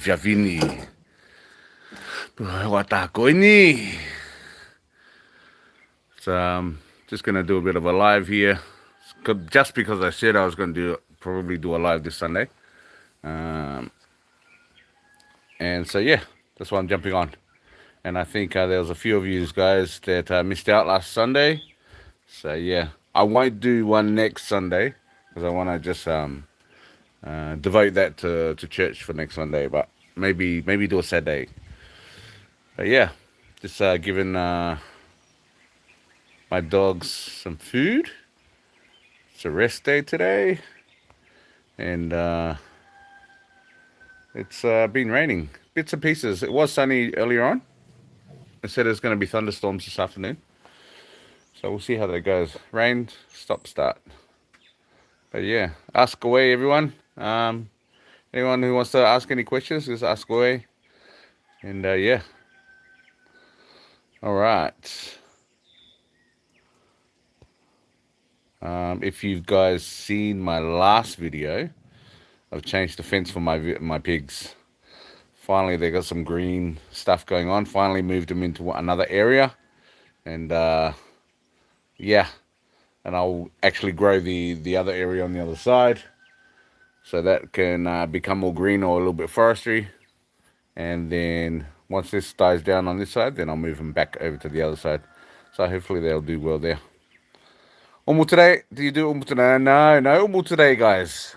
Fiafini. Watakoini. So just gonna do a bit of a live here, just because I said I was gonna probably do a live this Sunday, um, and so yeah, that's why I'm jumping on. And I think there was a few of you guys that missed out last Sunday. So yeah, I won't do one next Sunday because I want to just devote that to church for next Sunday. But maybe do a Saturday. But yeah, just giving my dogs some food. It's a rest day today, and it's been raining bits and pieces. It was sunny earlier on. It said there's going to be thunderstorms this afternoon, so we'll see how that goes. Rain, stop, start. But yeah, ask away, everyone. Anyone who wants to ask any questions, just ask away. And yeah, all right. If you guys seen my last video, I've changed the fence for my pigs. Finally, they got some green stuff going on. Finally, moved them into another area, and yeah, and I'll actually grow the other area on the other side, so that can become more green or a little bit forestry. And then once this dies down on this side, then I'll move them back over to the other side. So hopefully they'll do well there. Umu today? Do you do umu today? No umu today, guys.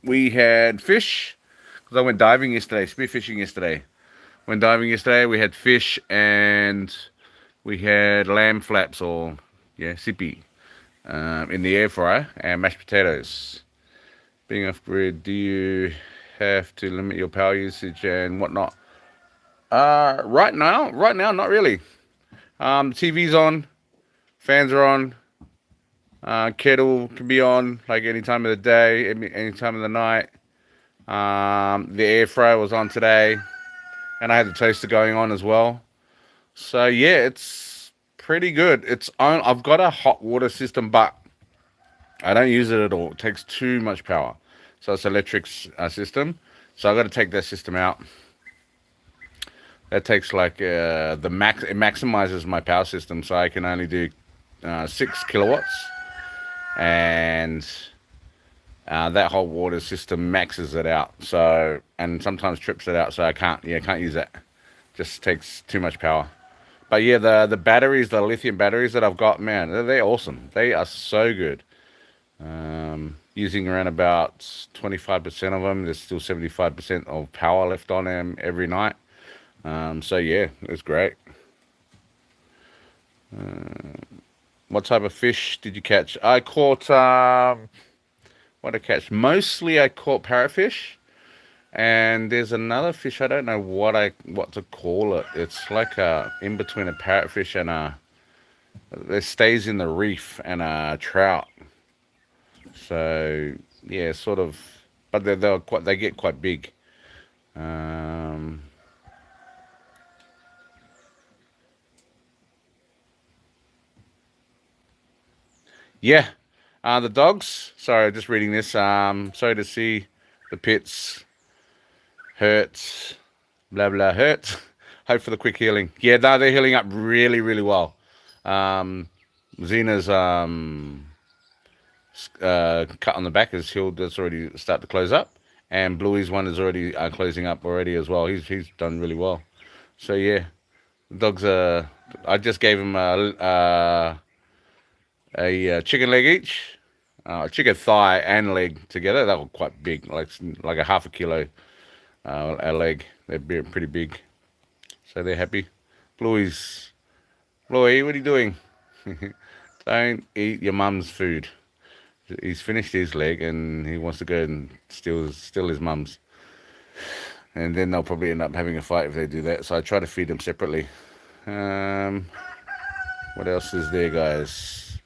We had fish because I went diving yesterday, spearfishing yesterday. Went diving yesterday. We had fish and we had lamb flaps or sippy in the air fryer and mashed potatoes. Being off grid, do you have to limit your power usage and whatnot? Right now, not really. The TV's on, fans are on, kettle can be on like any time of the day, any time of the night. The air fryer was on today, and I had the toaster going on as well. So yeah, it's pretty good. I've got a hot water system, but I don't use it at all. It takes too much power. So it's electric system. So I've got to take that system out. That takes like the max. It maximizes my power system, so I can only do 6 kilowatts, and that whole water system maxes it out. So and sometimes trips it out. So I can't use that. Just takes too much power. But yeah, the batteries, the lithium batteries that I've got, man, they're awesome. They are so good. Using around about 25% of them. There's still 75% of power left on them every night. So yeah, it's great. What type of fish did you catch? I caught what I catch. Mostly I caught parrotfish, and there's another fish I don't know what to call it. It's like a in between a parrotfish and it stays in the reef and a trout. So yeah, sort of, but they get quite big. Um, yeah, the dogs. Sorry, just reading this. Sorry to see the pits hurt. Blah blah hurt. Hope for the quick healing. Yeah, no, they're healing up really really well. Um, Xena's cut on the back is healed. That's already start to close up, and Bluey's one is already closing up already as well. He's done really well. So yeah, the dogs. I just gave him a chicken leg each, chicken thigh and leg together. They were quite big, like a half a kilo a leg. They're pretty big, so they're happy. Bluey, what are you doing? Don't eat your mum's food. He's finished his leg and he wants to go and steal his mum's. And then they'll probably end up having a fight if they do that. So I try to feed them separately. Um, what else is there, guys?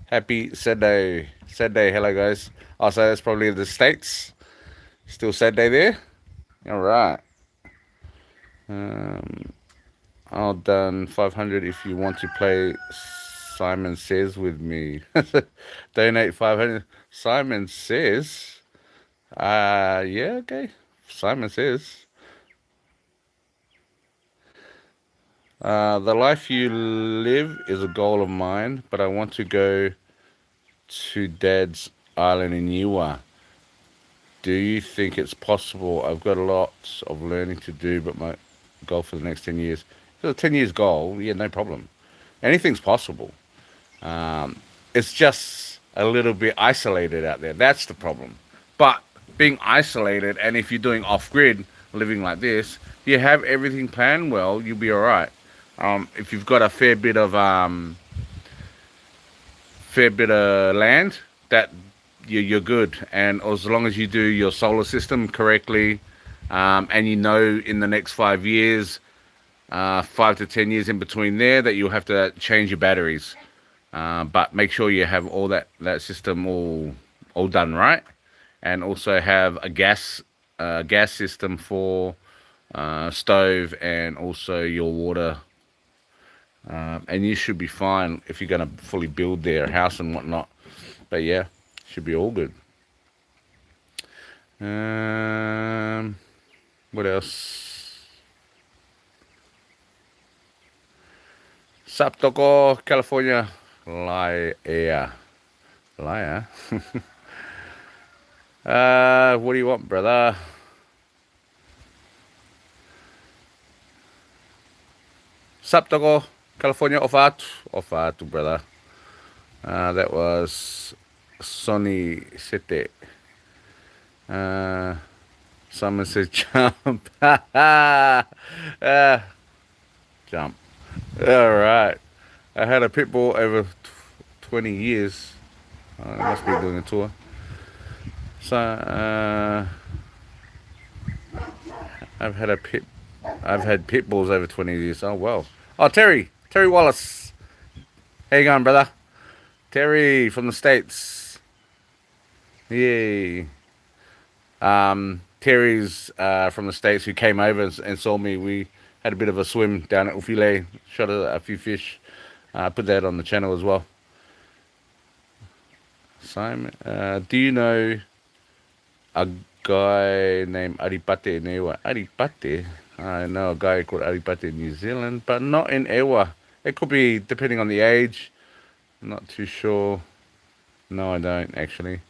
Happy Saturday. Saturday, hello, guys. Oh, so that's probably the States. Still Saturday there? All right. I'll done 500 if you want to play Simon Says with me. Donate 500. Simon Says. Yeah, okay. Simon Says. The life you live is a goal of mine, but I want to go to Dad's island in Eua. Do you think it's possible? I've got lots of learning to do, but my goal for the next 10 years. For a 10 years goal, yeah, no problem. Anything's possible. It's just a little bit isolated out there. That's the problem. But being isolated, and if you're doing off grid, living like this, you have everything planned well, you'll be all right. If you've got a fair bit of land, that you're good. And as long as you do your solar system correctly, and you know in the next 5 years, 5 to 10 years in between there, that you'll have to change your batteries. But make sure you have all that system all done right, and also have a gas system for stove and also your water. And you should be fine if you're going to fully build their house and whatnot. But yeah, should be all good. What else? Sup, Toko, California. Liar. What do you want, brother? Sup, Toko, California. Ofatu, brother. That was Sonny City. Someone said jump. Jump. All right. I had a pit bull over 20 years. I must be doing a tour. So I've had pit bulls over 20 years. Oh well. Oh, Terry Wallace. How you going, brother? Terry from the States. Yay. Terry's from the States, who came over and saw me. We had a bit of a swim down at Ufile, shot a few fish. Put that on the channel as well. Simon, do you know a guy named Aripate in Eua? Aripate? I know a guy called Aripate in New Zealand, but not in Eua. It could be depending on the age. I'm not too sure. No, I don't actually.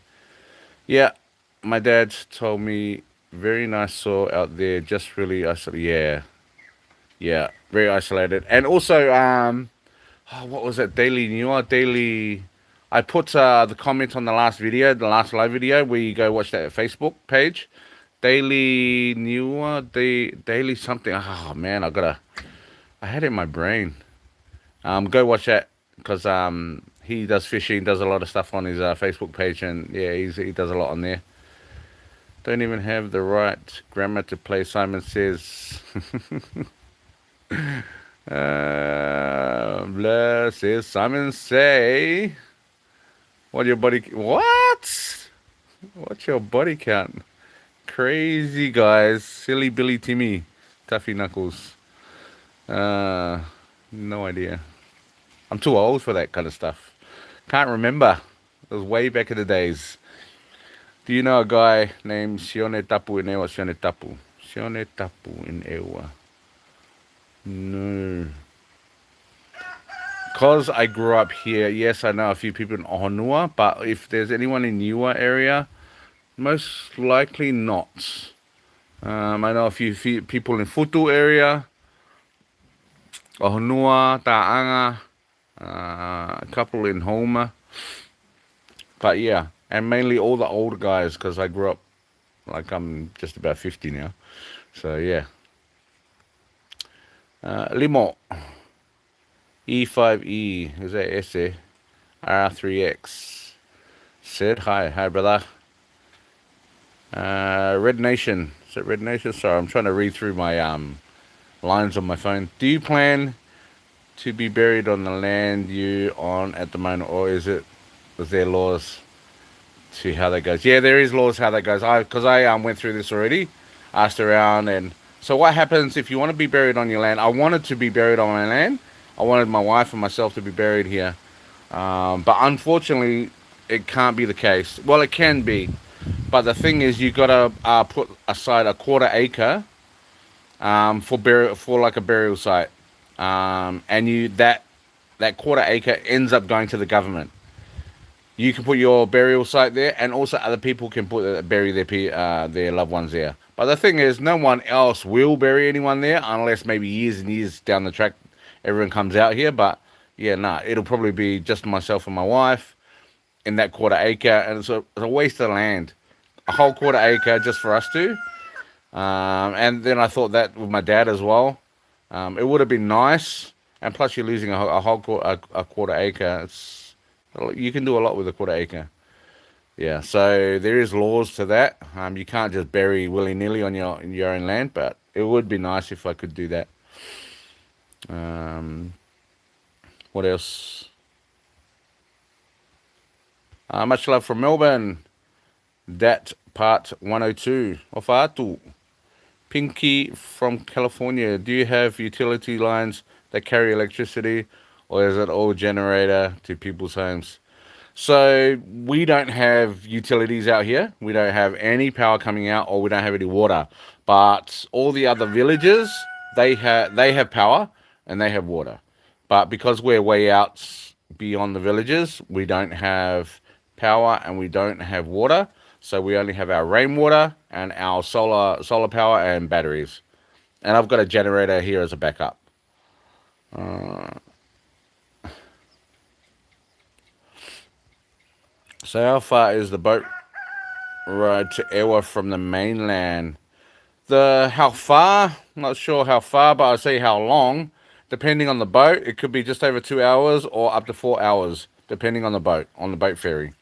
Yeah, my dad told me very nice soil out there, just really isolated. Yeah, very isolated. And also, what was it? Daily. I put the comment on the last live video, where you go watch that Facebook page. Daily Newer, daily something. Oh man, I had it in my brain. Go watch that, because he does fishing, does a lot of stuff on his Facebook page, and yeah, he does a lot on there. Don't even have the right grammar to play, Simon says. Blah, says Simon say. What's your body count? Crazy guys. Silly Billy Timmy. Tuffy Knuckles. No idea. I'm too old for that kind of stuff. Can't remember. It was way back in the days. Do you know a guy named Sione Tapu in Ewa? Sione Tapu in Ewa. No. Because I grew up here, yes, I know a few people in Ohonua, but if there's anyone in Eua area, most likely not. I know a few people in Futu area, Ohonua, Ta'anga, a couple in Homa. But yeah, and mainly all the older guys, because I grew up, like I'm just about 50 now. So yeah. Limo. E5E, is that SA? R3X. Said hi brother. Red Nation. Is it Red Nation? Sorry, I'm trying to read through my lines on my phone. Do you plan to be buried on the land you on at the moment, or is there laws to how that goes? Yeah, there is laws how that goes. Because I went through this already, asked around, and so what happens if you want to be buried on your land? I wanted to be buried on my land. I wanted my wife and myself to be buried here. But unfortunately, it can't be the case. Well, it can be. But the thing is, you got to put aside a 1/4 acre for like a burial site. and that quarter acre ends up going to the government. You can put your burial site there, and also other people can bury their loved ones there. But the thing is, no one else will bury anyone there unless maybe years and years down the track, everyone comes out here. But yeah, nah, it'll probably be just myself and my wife in that quarter acre, and it's a waste of land, a whole quarter acre just for us two. And then I thought that with my dad as well, it would have been nice. And plus, you're losing a quarter acre. You can do a lot with a quarter acre. Yeah, so there is laws to that. You can't just bury willy nilly on your own land, but it would be nice if I could do that. Um, what else? Much love from Melbourne. That part 102 of Atu. Pinky from California. Do you have utility lines that carry electricity, or is it all generator to people's homes? So we don't have utilities out here. We don't have any power coming out, or we don't have any water. But all the other villages, they have power and they have water. But because we're way out beyond the villages, we don't have power and we don't have water. So we only have our rainwater and our solar power and batteries. And I've got a generator here as a backup. So how far is the boat ride to Ewa from the mainland? The how far? Not sure how far, but I'll say how long. Depending on the boat, it could be just over 2 hours or up to 4 hours, depending on the boat ferry.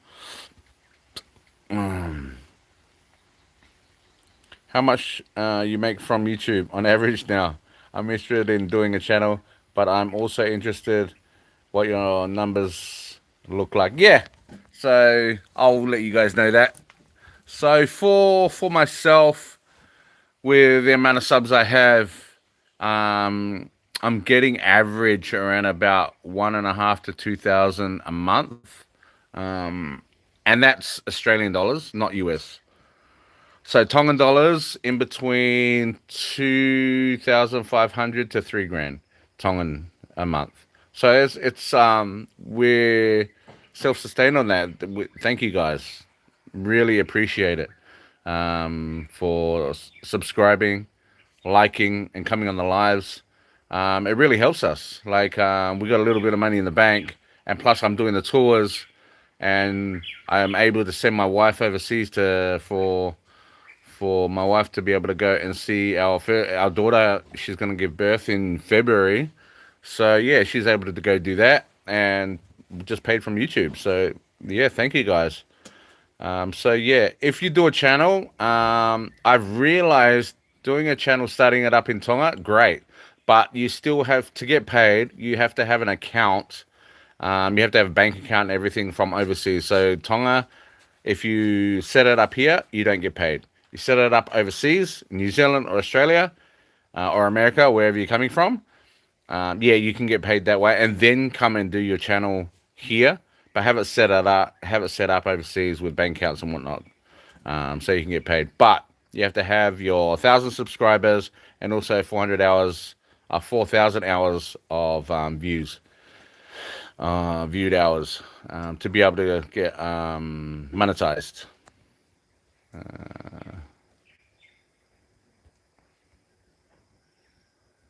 How much you make from YouTube on average now? I'm interested in doing a channel, but I'm also interested what your numbers look like. Yeah, so I'll let you guys know that. So for myself, with the amount of subs I have, I'm getting average around about 1.5 to 2,000 a month, and that's Australian dollars, not US. So Tongan dollars in between 2,500 to 3 grand Tongan a month. So we're self-sustained on that. Thank you guys, really appreciate it, for subscribing, liking, and coming on the lives. It really helps us. Like, we got a little bit of money in the bank, and plus I'm doing the tours, and I am able to send my wife overseas for my wife to be able to go and see our daughter. She's going to give birth in February, so yeah, she's able to go do that, and just paid from YouTube. So yeah, thank you guys. So yeah, if you do a channel, I've realized doing a channel, starting it up in Tonga, great, but you still have to get paid. You have to have an account. You have to have a bank account and everything from overseas. So Tonga, if you set it up here, you don't get paid. You set it up overseas, New Zealand or Australia, or America, wherever you're coming from. Yeah, you can get paid that way, and then come and do your channel here. But have it set up overseas with bank accounts and whatnot, so you can get paid. But you have to have your 1,000 subscribers and also 4,000 hours of viewed hours, to be able to get monetized.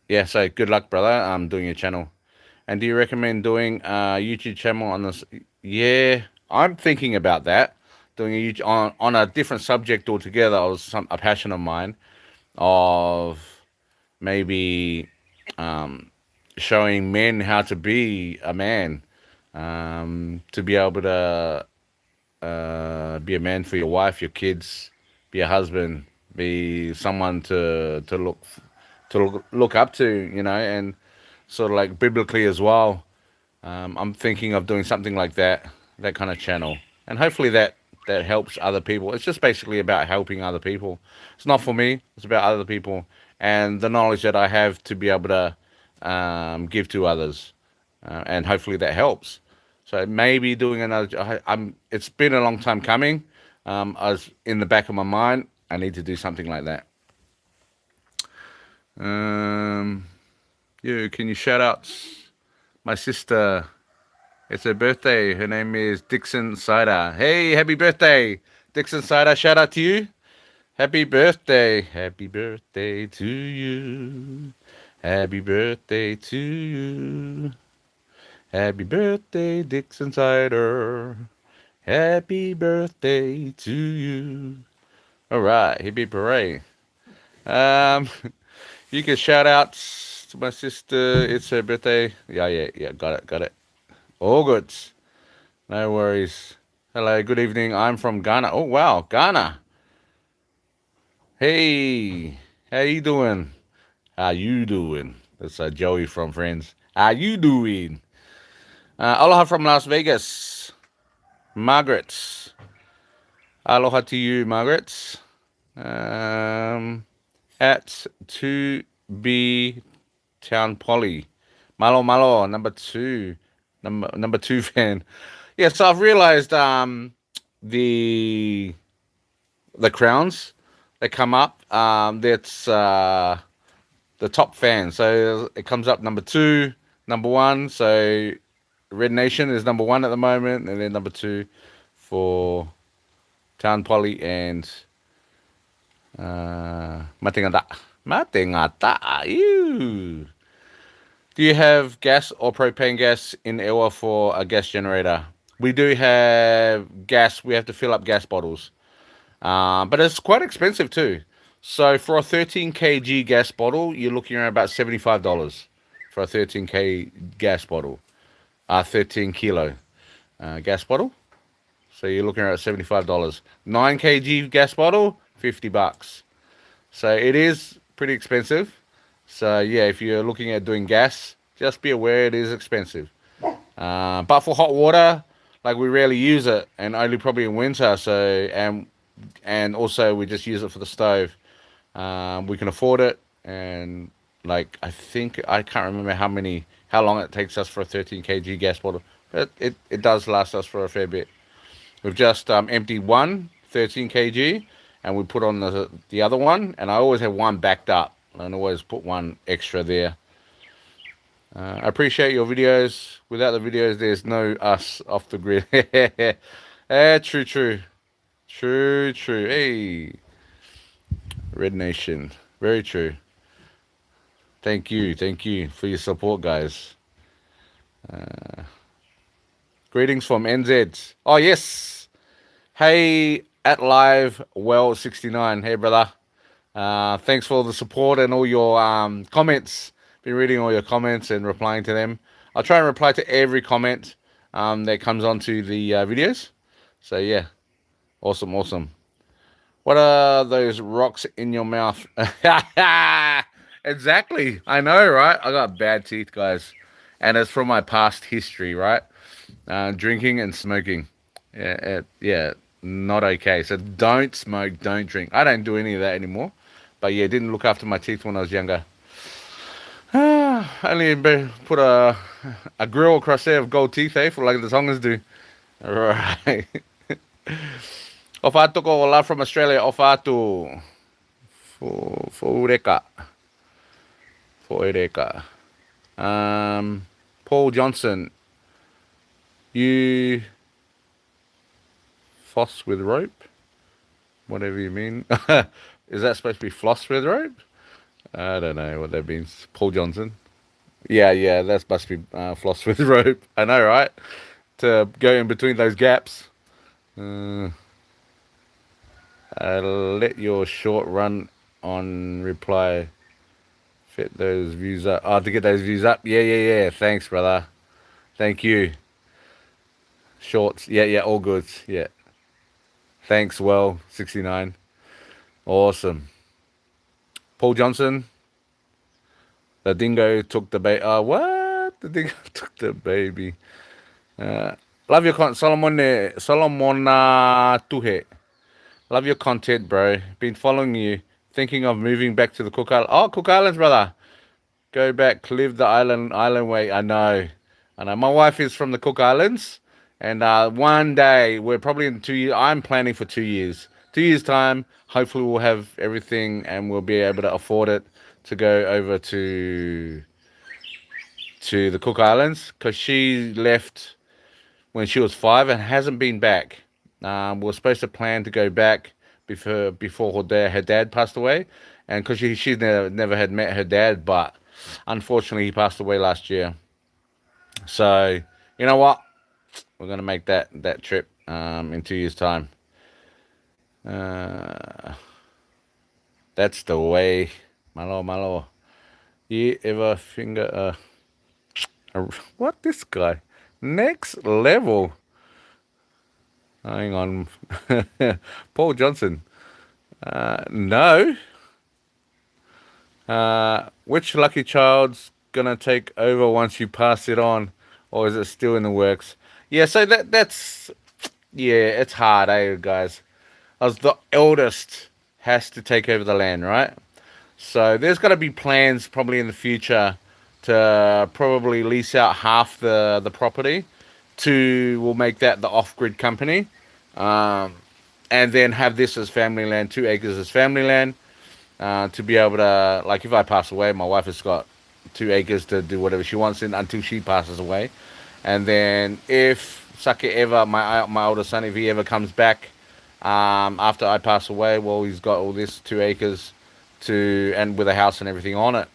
Yeah, so good luck, brother. Doing your channel. And do you recommend doing a YouTube channel on this? Yeah, I'm thinking about that. Doing a YouTube on a different subject altogether. It was a passion of mine, of maybe showing men how to be a man, to be able to be a man for your wife, your kids, be a husband, be someone to look up to, and sort of like biblically as well. I'm thinking of doing something like that kind of channel, and hopefully that helps other people. It's just basically about helping other people. It's not for me. It's about other people and the knowledge that I have to be able to give to others, and hopefully that helps. So maybe doing another. It's been a long time coming. I was in the back of my mind. I need to do something like that. Um, Can you shout out my sister? It's her birthday. Her name is Dixon Cider. Hey, happy birthday, Dixon Cider. Shout out to you. Happy birthday. Happy birthday to you. Happy birthday to you. Happy birthday, Dixon Cider. Happy birthday to you. All right, hippie parade. Um, you can shout out to my sister. It's her birthday. Yeah. Got it. All good. No worries. Hello, good evening. I'm from Ghana. Oh wow, Ghana. Hey, how you doing? How you doing? That's Joey from Friends. How you doing? Aloha from Las Vegas. Margaret. Aloha to you, Margaret. At 2B Town Poly. Malo, number two fan. Yeah, so I've realized the crowns that come up, that's the top fan. So it comes up number two, number one. So Red Nation is number one at the moment, and then number two for Town Poly and Matingata. Matingata. Ew. Do you have gas or propane gas in Eua for a gas generator? We do have gas. We have to fill up gas bottles. But it's quite expensive too. So for a 13 kg gas bottle, you're looking around about $75 for a 13 gas bottle. 13 kilo gas bottle. So you're looking at $75. 9 kg gas bottle, $50. So it is pretty expensive. So yeah, if you're looking at doing gas, just be aware it is expensive. But for hot water, like we rarely use it, and only probably in winter. So and also we just use it for the stove. We can afford it, and like I can't remember how long it takes us for a 13 kg gas bottle, but it does last us for a fair bit. We've just emptied one 13 kg, and we put on the other one, and I always have one backed up, and always put one extra there. I appreciate your videos. Without the videos, there's no us off the grid. True. Hey, Red Nation. Very true. Thank you for your support, guys. Greetings from NZ. Oh yes. Hey, at live well 69. Hey, brother. Thanks for all the support and all your comments. Been reading all your comments and replying to them. I'll try and reply to every comment that comes onto the videos. So yeah, awesome. What are those rocks in your mouth? Exactly. I know, right? I got bad teeth, guys, and it's from my past history, right? Drinking and smoking. Yeah, not okay. So don't smoke, don't drink. I don't do any of that anymore. But yeah, didn't look after my teeth when I was younger. Only put a grill across there of gold teeth, for like the Tongans do. All right. Ofatu ko love from Australia. Ofatu for Ureka. For Ureka. Paul Johnson. You floss with rope? Whatever you mean. Is that supposed to be floss with rope? I don't know what that means. Paul Johnson. Yeah, that must be floss with rope. I know, right? To go in between those gaps. I'll let your short run on reply fit those views up. Oh, to get those views up. Yeah. Thanks, brother. Thank you. Shorts. Yeah, all good. Yeah. Thanks, well, 69. Awesome. Paul Johnson. The dingo took the baby. What? The dingo took the baby. Love your content. Solomon Tuhe. Love your content, bro. Been following you. Thinking of moving back to the Cook Islands. Oh, Cook Islands, brother. Go back, live the island way. I know. My wife is from the Cook Islands, and one day we're probably in 2 years. I'm planning for 2 years. 2 years time. Hopefully we'll have everything, and we'll be able to afford it to go over to to the Cook Islands because she left when she was 5 and hasn't been back. We were supposed to plan to go back before her dad passed away, and because she never had met her dad, but unfortunately he passed away last year. So you know what? We're gonna make that trip in 2 years' time. Uh, that's the way, my lord. You ever finger what this guy? Next level. Hang on, Paul Johnson. No. Which lucky child's gonna take over once you pass it on, or is it still in the works? Yeah, so that's yeah, it's hard, guys. As the eldest has to take over the land, right? So there's got to be plans probably in the future to probably lease out half the property to we'll make that the off-grid company, um, and then have this as family land, 2 acres as family land, to be able to, like, if I pass away, my wife has got 2 acres to do whatever she wants in until she passes away, and then if Sake ever, my older son, if he ever comes back after I pass away, well, he's got all this 2 acres to and with a house and everything on it.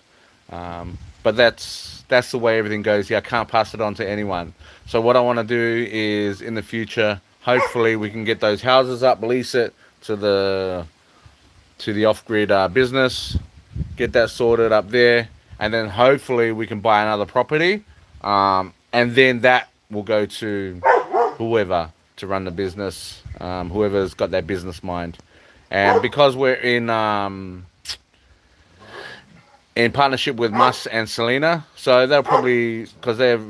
But that's the way everything goes. Yeah, I can't pass it on to anyone. So what I want to do is in the future, hopefully we can get those houses up, lease it to the off-grid business, get that sorted up there, and then hopefully we can buy another property, and then that will go to whoever to run the business, whoever's got that business mind. And because we're in partnership with Mus and Selena, so they'll probably, because they're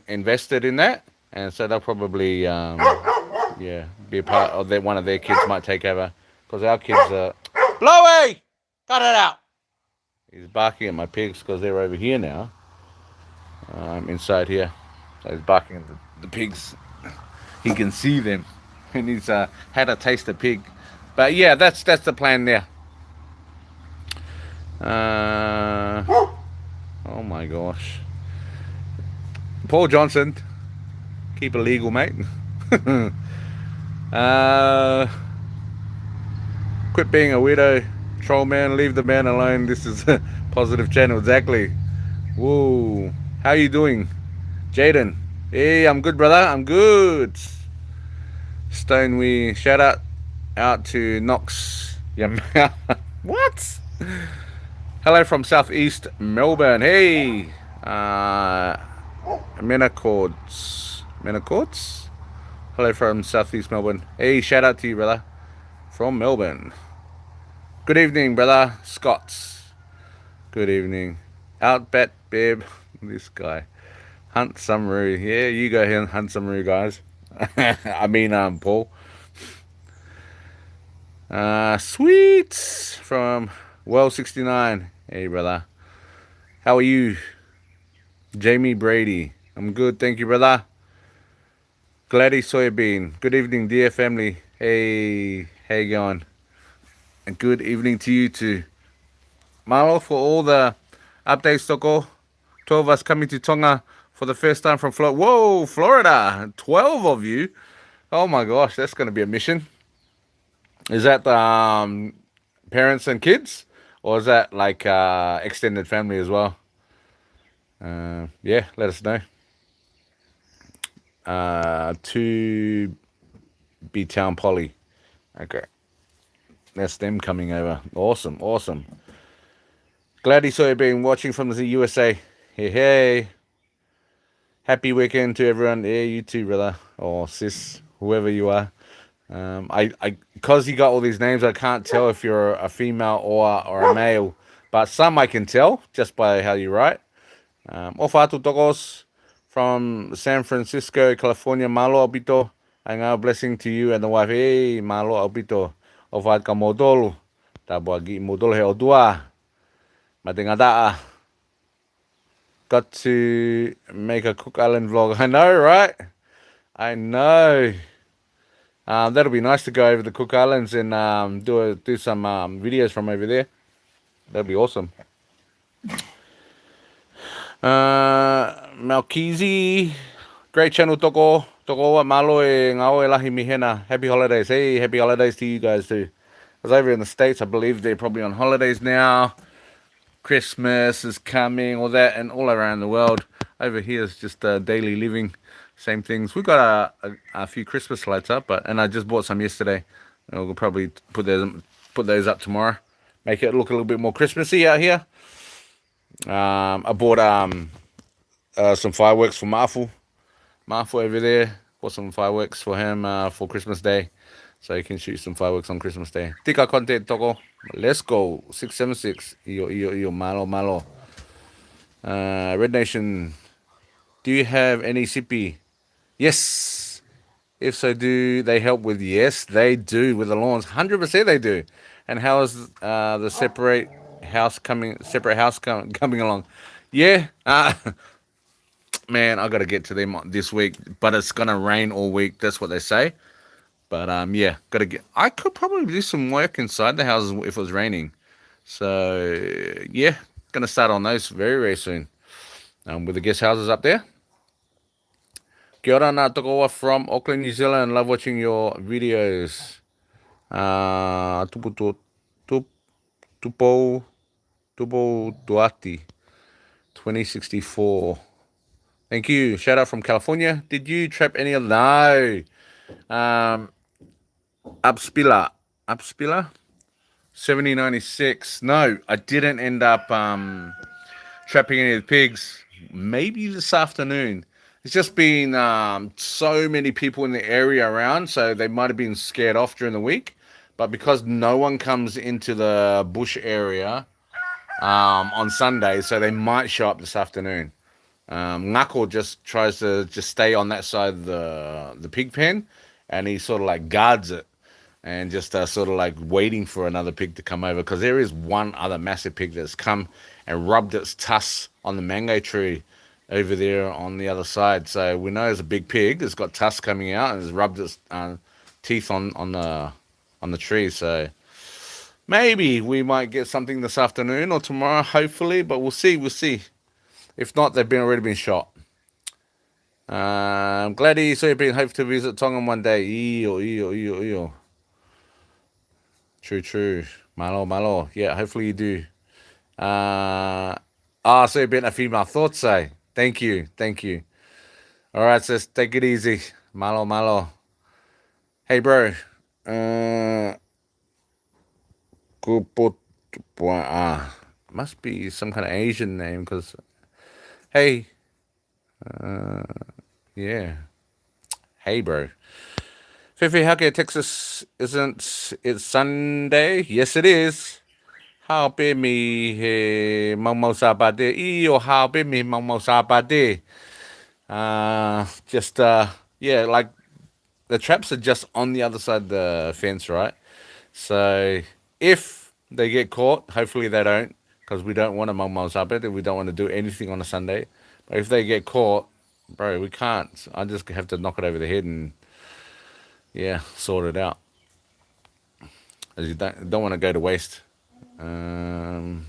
invested in that, and so they'll probably yeah, be a part of that. One of their kids might take over, because our kids are Blowy, cut it out. He's barking at my pigs because they're over here now. I'm inside here, so he's barking at the pigs. He can see them, and he's had a taste of pig. But yeah, that's the plan there. Oh my gosh, Paul Johnson, keep it legal, mate. Quit being a weirdo, troll man. Leave the man alone. This is a positive channel, exactly. Whoa, how you doing, Jaden? Hey, I'm good, brother. I'm good. Stonewee, shout out to Knox. Yeah, what? Hello from Southeast Melbourne. Hey, Menacords. Hello from Southeast Melbourne. Hey, shout out to you, brother, from Melbourne. Good evening, brother Scots. Good evening. Outbat Bib. This guy. Hunt Summeroo. Yeah, you go here and hunt Summeroo, guys. I mean, Paul. Sweets from Well69. Hey, brother. How are you? Jamie Brady. I'm good, thank you, brother. Gladdy Soybean. Good evening, dear family. Hey, how you going? And good evening to you too. Malo, for all the updates, Toko. 12 of us coming to Tonga for the first time from Florida. Whoa, Florida. 12 of you. Oh my gosh, that's going to be a mission. Is that parents and kids? Or is that like extended family as well? Yeah, let us know. To B Town Poly. Okay. That's them coming over. Awesome. Glad you saw you being watching from the USA. Hey. Happy weekend to everyone. Yeah, you too, brother. Or sis, whoever you are. Because you got all these names, I can't tell if you're a female or a male. But some I can tell just by how you write. Ofatu Tokos from San Francisco, California. Malo Albito. And a blessing to you and the wife. Hey, Malo Albito. Ofat ka modolo. Tabuagi modolo he odua. Matingadaa. Got to make a Cook Island vlog. I know, right? I know. That'll be nice to go over the Cook Islands and do some videos from over there. That'll be awesome. Malkizi, great channel, Toko. Toko wa malo e ngao e lahi mihena. Happy holidays. Hey, happy holidays to you guys too. Because over in the States, I believe they're probably on holidays now. Christmas is coming, all that, and all around the world. Over here is just daily living, same things. We got a few Christmas lights up, and I just bought some yesterday. And we'll probably put those up tomorrow, make it look a little bit more Christmassy out here. I bought some fireworks for Marfu. Marfu over there bought some fireworks for him for Christmas Day, so he can shoot some fireworks on Christmas Day. Tika content toko. Let's go. 676. Iyo, malo, malo. Red Nation, do you have any Sippy? Yes. If so, do they help with? Yes, they do with the lawns. 100% they do. And how is the separate house coming along? Yeah. Man, I got to get to them this week, but it's gonna rain all week. That's what they say. But yeah, gotta get. I could probably do some work inside the houses if it was raining. So yeah, gonna start on those very very soon. With the guest houses up there. Kia ora nā tokoa from Auckland, New Zealand. Love watching your videos. Tupo Duati, 2064. Thank you. Shout out from California. Did you trap any of no? Upspiller, 7096. No, I didn't end up trapping any of the pigs. Maybe this afternoon. It's just been so many people in the area around, so they might have been scared off during the week. But because no one comes into the bush area on Sunday, so they might show up this afternoon. Ngako just tries to just stay on that side of the pig pen, and he sort of like guards it and just sort of like waiting for another pig to come over, because there is one other massive pig that's come and rubbed its tusks on the mango tree over there on the other side. So we know it's a big pig. It's got tusks coming out and it's rubbed its teeth on the tree. So maybe we might get something this afternoon or tomorrow, hopefully. But we'll see. We'll see. If not, they've already been shot. I'm glad you saw you been hope to visit Tonga one day. Iyo. True. Malo. Yeah, hopefully you do. So you've been a female thought say. Thank you. All right, sis, take it easy. Malo. Hey, bro. Must be some kind of Asian name, because, hey, yeah. Hey, bro. Fifi, how can Texas isn't it Sunday? Yes, it is. How be me he mamo sabade? Iyo how be me mamo sabade? Yeah, like the traps are just on the other side of the fence, right? So if they get caught, hopefully they don't, because we don't want to mamo sabade. We don't want to do anything on a Sunday. But if they get caught, bro, we can't. I just have to knock it over the head and yeah, sort it out. As you don't want to go to waste. And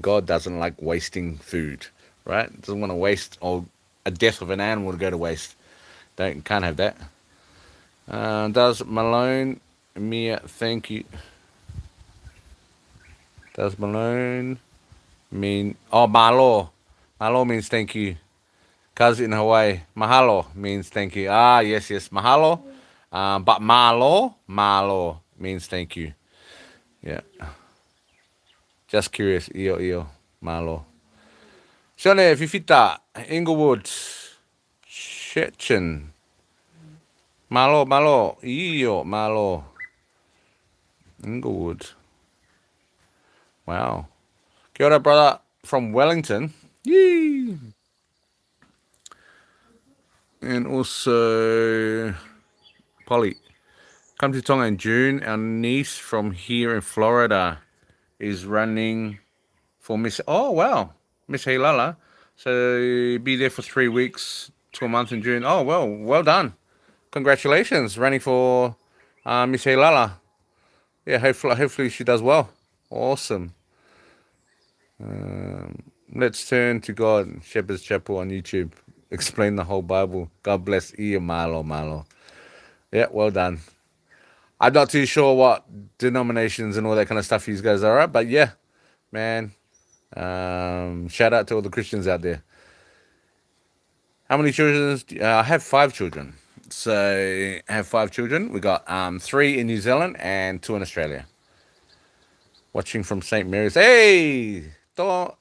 God doesn't like wasting food, right? Doesn't want to waste, or a death of an animal to go to waste. Can't have that. Does Malone Mia thank you? Does Malone mean malo? Malo means thank you. Cause in Hawaii, mahalo means thank you. Yes, mahalo. But malo means thank you. Yeah. Just curious. Iyo. Malo. Shone, Fifita, Inglewood, Shechen. Malo. Iyo, malo. Inglewood. Wow. Kia ora, brother, from Wellington. Yee. And also, Polly. Come to Tonga in June. Our niece from here in Florida is running for Miss. Oh wow, Miss Hilala. So be there for 3 weeks to a month in June. Oh well done. Congratulations, running for Miss Hilala. Yeah, hopefully she does well. Awesome. Let's turn to God. Shepherd's Chapel on YouTube. Explain the whole Bible. God bless you, Malo, Malo. Yeah, well done. I'm not too sure what denominations and all that kind of stuff you guys are at, but yeah, man. Shout out to all the Christians out there. How many children? I have 5 children. So I have 5 children. We got 3 in New Zealand and 2 in Australia. Watching from St. Mary's. Hey, Thomas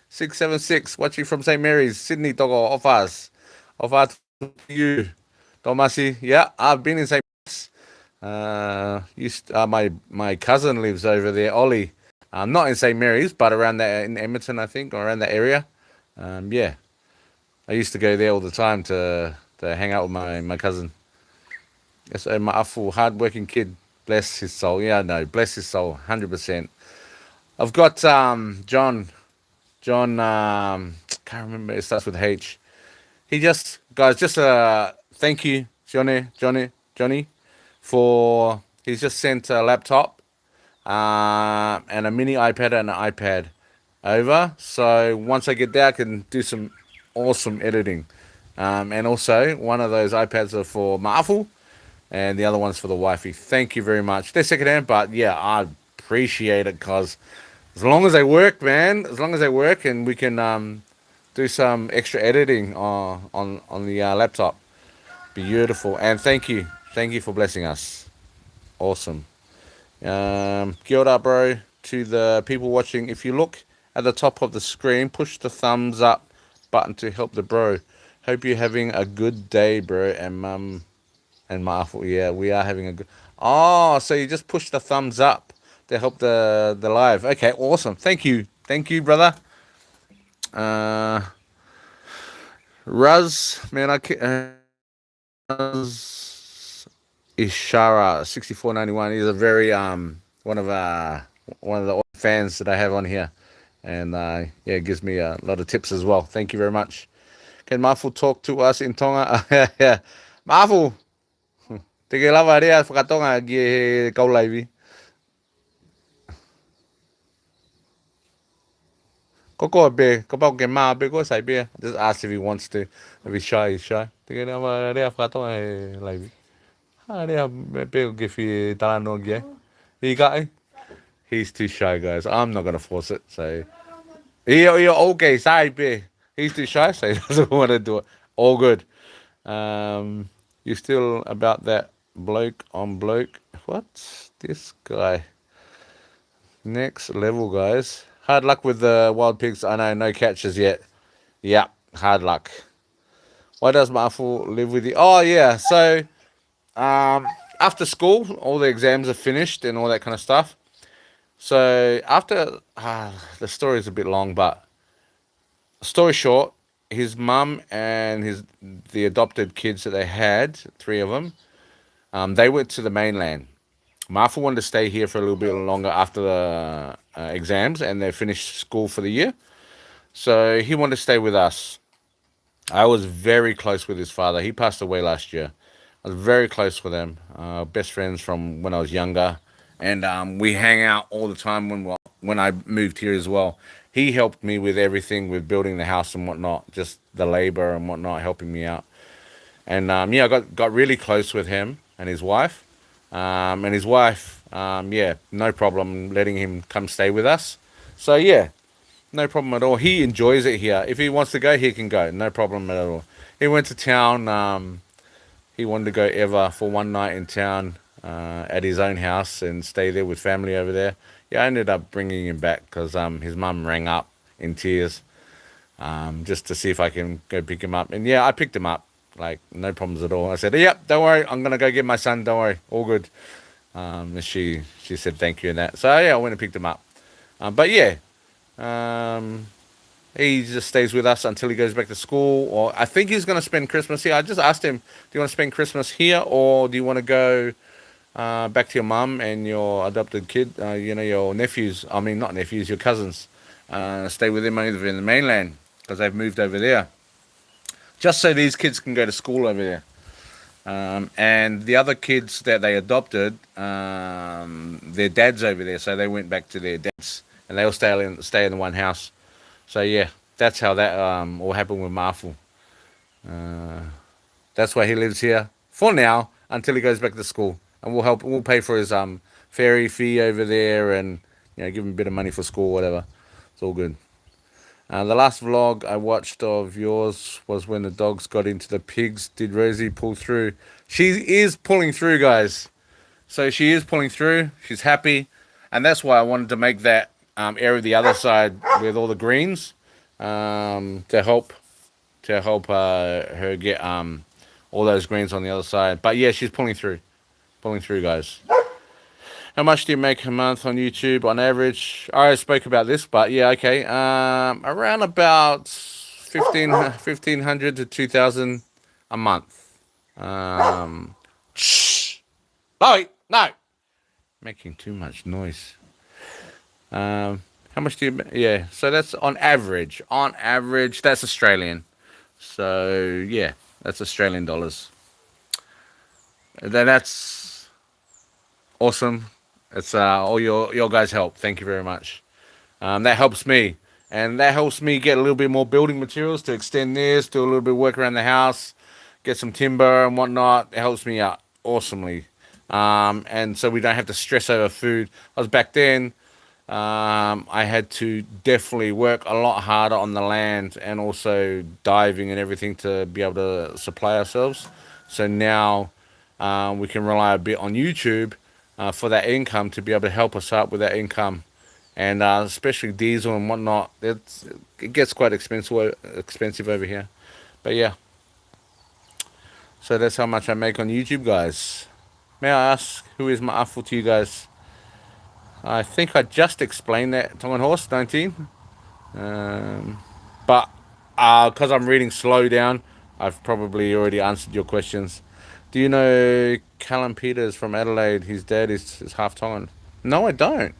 676. Watching from St. Mary's, Sydney. Togo offers. Offer to you, Tomasi. Yeah, I've been in St. My cousin lives over there, Ollie. Not in St. Mary's, but around that in Edmonton, I think, or around that area. Yeah, I used to go there all the time to hang out with my cousin. Yes, my awful hardworking kid. Bless his soul. Yeah, no, bless his soul, 100%. I've got John. Can't remember. It starts with H. He just guys, just thank you, Johnny, for he's just sent a laptop and a mini iPad and an iPad over. So once I get there, I can do some awesome editing. And also, one of those iPads are for Marvel, and the other one's for the wifey. Thank you very much. They're secondhand, but yeah, I appreciate it because as long as they work, man, as long as they work, and we can do some extra editing on the laptop. Beautiful, and thank you for blessing us. Awesome. Kia ora, bro. To the people watching, if you look at the top of the screen, push the thumbs up button to help the bro. Hope you're having a good day, bro. And mum and Marvel, yeah, we are having a good. Oh, so you just push the thumbs up to help the live. Okay, awesome. Thank you, brother. Uh, man, Ishara 6491. He's a very one of the fans that I have on here, and yeah, gives me a lot of tips as well. Thank you very much. Can Marvel talk to us in Tonga? Yeah, Marvel. Te ke lava rea whakatonga ki kaulaivi. Koko be, ko pau ke mā be ko sai be. Just ask if he wants to. If he's shy, he's shy. Te ke lava rea whakatonga e laivi. Ha rea be ke whi talano ki. He got. He's too shy, guys. I'm not gonna force it. So, okay, sorry, be. He's too shy, so he doesn't want to do it. All good. You still about that bloke on bloke? What's this guy? Next level, guys. Hard luck with the wild pigs. I know, no catches yet. Yeah, hard luck. Why does Marvel live with you? Oh yeah, so after school, all the exams are finished and all that kind of stuff. So after the story is a bit long, but story short, his mum and the adopted kids that they had, 3 of them, they went to the mainland. Martha wanted to stay here for a little bit longer after the exams, and they finished school for the year. So he wanted to stay with us. I was very close with his father. He passed away last year. I was very close with him. Best friends from when I was younger, and we hang out all the time when I moved here as well. He helped me with everything, with building the house and whatnot, just the labor and whatnot, helping me out. And yeah, I got really close with him and his wife. Yeah, no problem letting him come stay with us. So yeah, no problem at all. He enjoys it here. If he wants to go, he can go. No problem at all. He went to town. He wanted to go ever for one night in town at his own house and stay there with family over there. Yeah, I ended up bringing him back because his mum rang up in tears just to see if I can go pick him up. And yeah, I picked him up. Like, no problems at all. I said, yep, don't worry. I'm going to go get my son. Don't worry. All good. And she said thank you and that. So yeah, I went and picked him up. But yeah, he just stays with us until he goes back to school. Or I think he's going to spend Christmas here. I just asked him, do you want to spend Christmas here or do you want to go back to your mum and your adopted kid, your nephews, I mean, not nephews, your cousins, stay with them over in the mainland because they've moved over there. Just so these kids can go to school over there. And the other kids that they adopted, their dad's over there, so they went back to their dads and they all stay in the one house. So yeah, that's how that all happened with Marful. That's why he lives here for now until he goes back to school, and we'll pay for his ferry fee over there, and give him a bit of money for school, whatever. It's all good. The last vlog I watched of yours was when the dogs got into the pigs. Did Rosie pull through? She is pulling through, guys. So she is pulling through. She's happy, and that's why I wanted to make that area the other side with all the greens to help her get all those greens on the other side. But yeah, she's pulling through, guys. How much do you make a month on YouTube on average? I already spoke about this, but yeah, okay. Around about 1,500 to 2,000 a month. Shh, Chloe, no, making too much noise. How much do you? Yeah, so that's on average. On average, that's Australian. So yeah, that's Australian dollars. Then that's awesome. It's all your guys' help. Thank you very much. That helps me, and that helps me get a little bit more building materials to extend this, do a little bit of work around the house, get some timber and whatnot. It helps me out awesomely, and so we don't have to stress over food. I was back then. I had to definitely work a lot harder on the land and also diving and everything to be able to supply ourselves. So now we can rely a bit on YouTube for that income to be able to help us out with that income, and especially diesel and whatnot. It gets quite expensive over here, but yeah. So that's how much I make on YouTube, guys. May I ask who is my afu to you guys? I think I just explained that Tongan horse 19, but because I'm reading slow down, I've probably already answered your questions. Do you know Callum Peters from Adelaide? His dad is half Tongan. No, I don't.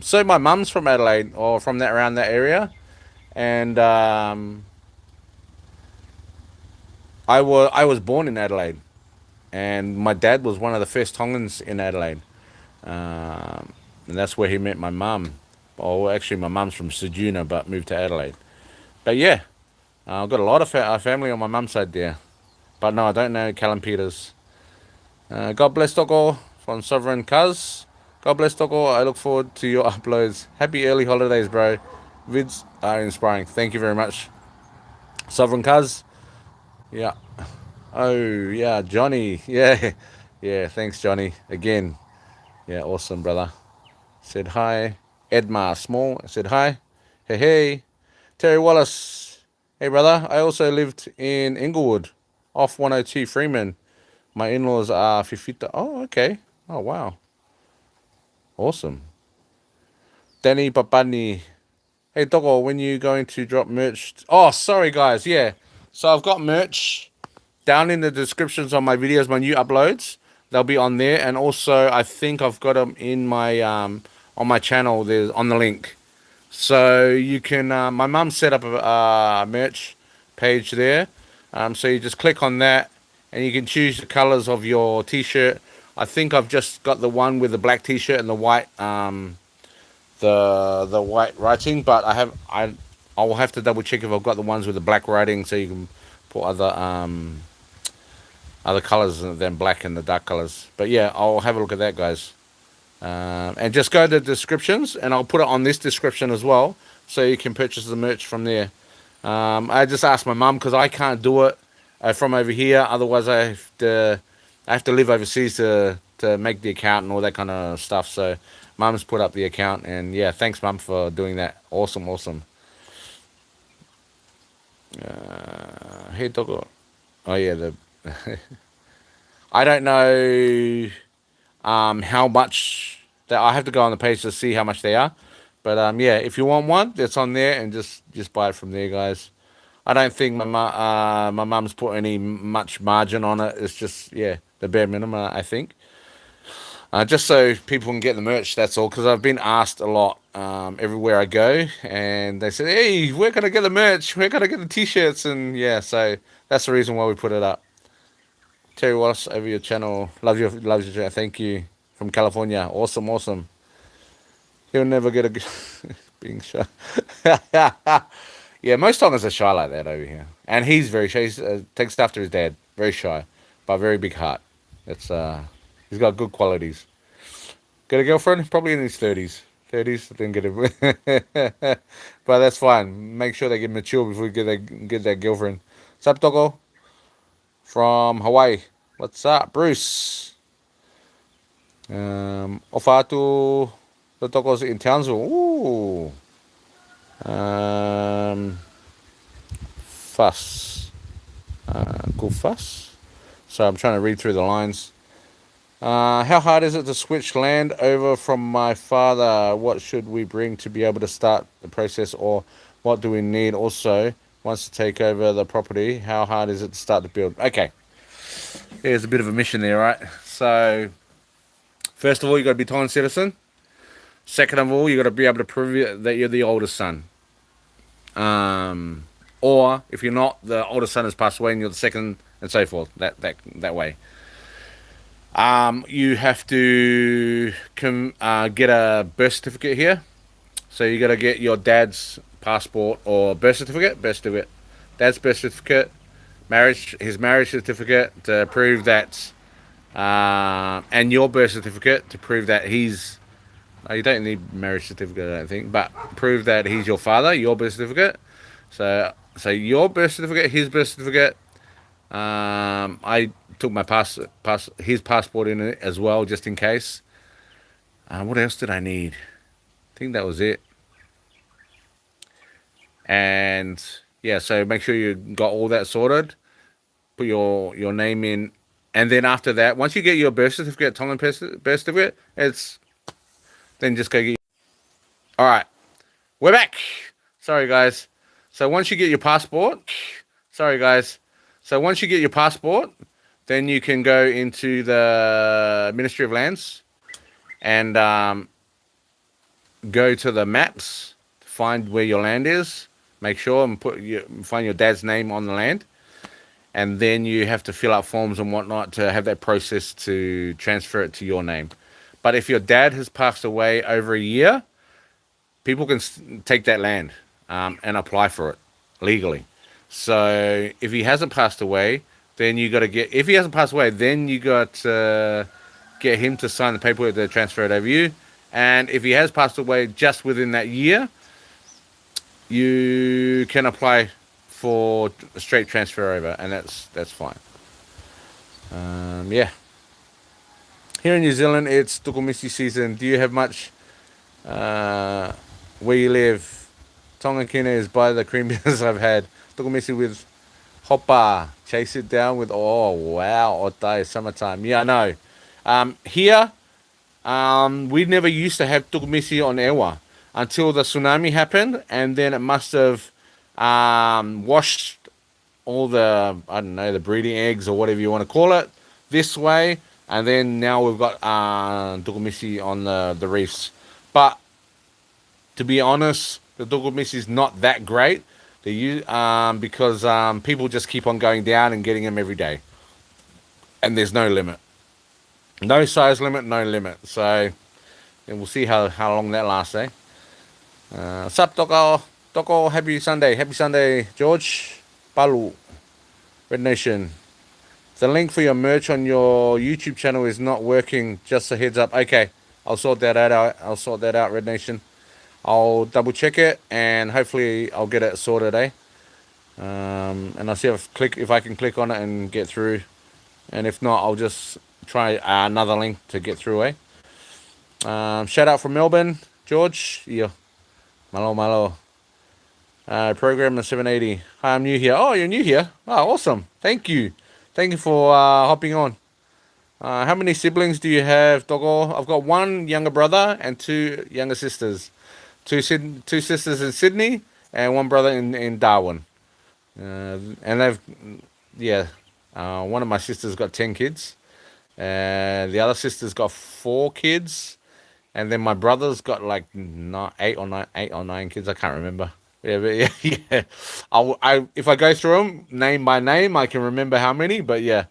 So my mum's from Adelaide or from that around that area, and I was born in Adelaide, and my dad was one of the first Tongans in Adelaide, and that's where he met my mum. Oh, actually, my mum's from Sejuna, but moved to Adelaide. But yeah, I've got a lot of family on my mum's side there. But no, I don't know Callum Peters. God bless Toko from Sovereign Cuz. God bless Toko. I look forward to your uploads. Happy early holidays, bro. Vids are inspiring. Thank you very much. Sovereign Cuz. Yeah. Oh, yeah. Johnny. Yeah. Yeah. Thanks, Johnny. Again. Yeah. Awesome, brother. Said hi. Edmar Small said hi. Hey, hey. Terry Wallace. Hey, brother. I also lived in Inglewood, off 102 Freeman. My in-laws are Fifita. Oh, okay. Oh, wow. Awesome. Danny Papani. Hey, Doggo, when you going to drop merch? Oh, sorry, guys. Yeah. So I've got merch down in the descriptions on my videos, my new uploads. They'll be on there. And also, I think I've got them in my on my channel. There's on the link. So you can. My mum set up a merch page there. So you just click on that, and you can choose the colors of your T-shirt. I think I've just got the one with the black T-shirt and the white the white writing, but I will have to double check if I've got the ones with the black writing, so you can put other colors than black and the dark colors. But yeah, I'll have a look at that, guys. And just go to the descriptions, and I'll put it on this description as well, so you can purchase the merch from there. I just asked my mum because I can't do it from over here. Otherwise, I have to live overseas to make the account and all that kind of stuff. So mum's put up the account, and yeah, thanks, mum, for doing that. Awesome, awesome. Hey, doggo. Oh yeah, the I don't know how much that I have to go on the page to see how much they are. But yeah, if you want one, that's on there, and just buy it from there, guys. I don't think my mum's put any much margin on it. It's just yeah, the bare minimum, I think. Just so people can get the merch, that's all. Because I've been asked a lot everywhere I go, and they said, "Hey, where can I get the merch? Where can I get the T-shirts?" And yeah, so that's the reason why we put it up. Terry Wallace over your channel. Loves your channel. Thank you from California. Awesome, awesome. He'll never get a being shy. Yeah, most Tongans are shy like that over here, and he's very shy. He takes after his dad. Very shy, but very big heart. That's he's got good qualities. Get a girlfriend? Probably in his thirties. Thirties, then get a. But that's fine. Make sure they get mature before you get that girlfriend. What's up, Doggo? From Hawaii. What's up, Bruce? Ofatu the Doggo's in Townsville. Ooh. Fuss. Good fuss. So I'm trying to read through the lines. How hard is it to switch land over from my father? What should we bring to be able to start the process, or what do we need also once to take over the property? How hard is it to start the build? Okay, there's a bit of a mission there, right? So, first of all, you got to be Tongan citizen. Second of all, you got to be able to prove that you're the oldest son. Or if you're not, the oldest son has passed away and you're the second, and so forth. That way. You have to get a birth certificate here. So you got to get your dad's passport or birth certificate. Dad's birth certificate, his marriage certificate to prove that, and your birth certificate to prove that he's. You don't need marriage certificate, I don't think, but prove that he's your father. Your birth certificate. So your birth certificate, his birth certificate. I took my his passport in it as well, just in case. What else did I need? I think that was it. And yeah, so make sure you got all that sorted. Put your name in, and then after that, once you get your birth certificate, Tongan birth certificate, it's then just go get. All right, we're back. Sorry guys. So once you get your passport, sorry guys. So once you get your passport, then you can go into the Ministry of Lands and go to the maps, find where your land is, make sure and find your dad's name on the land, and then you have to fill out forms and whatnot to have that process to transfer it to your name. But if your dad has passed away over a year, people can take that land and apply for it legally. So if he hasn't passed away, then you got to get. If he hasn't passed away, then you got to get him to sign the paperwork to transfer it over you. And if he has passed away just within that year, you can apply for a straight transfer over, and that's fine. Yeah. Here in New Zealand, it's tukumisi season. Do you have much where you live? Tongan kina is by the cream beers I've had. Tukumisi with hoppa. Chase it down with, oh, wow, otai, summertime. Yeah, I know. Here, we never used to have tukumisi on Eua until the tsunami happened, and then it must have washed all the, I don't know, the breeding eggs or whatever you want to call it this way, and then now we've got tukumisi on the reefs. But to be honest, the tukumisi is not that great. Because people just keep on going down and getting them every day, and there's no limit, no size limit, no limit. So, and we'll see how long that lasts, eh? Sup, Toko, happy Sunday, George, Palu, Red Nation. The link for your merch on your YouTube channel is not working. Just a heads up. Okay, I'll sort that out, Red Nation. I'll double check it and hopefully I'll get it sorted, eh? And I'll see if I can click on it and get through. And if not, I'll just try another link to get through, eh? Shout out from Melbourne, George. Yeah. Malo. Program of 780. Hi, I'm new here. Oh, you're new here. Oh, awesome. Thank you for hopping on. How many siblings do you have, Doggo? I've got one younger brother and two younger sisters. Two sisters in Sydney and one brother in Darwin. And one of my sisters got 10 kids. And the other sister's got 4 kids. And then my brother's got like 8 or 9 kids. I can't remember. Yeah, but yeah. If I go through them name by name, I can remember how many. But yeah.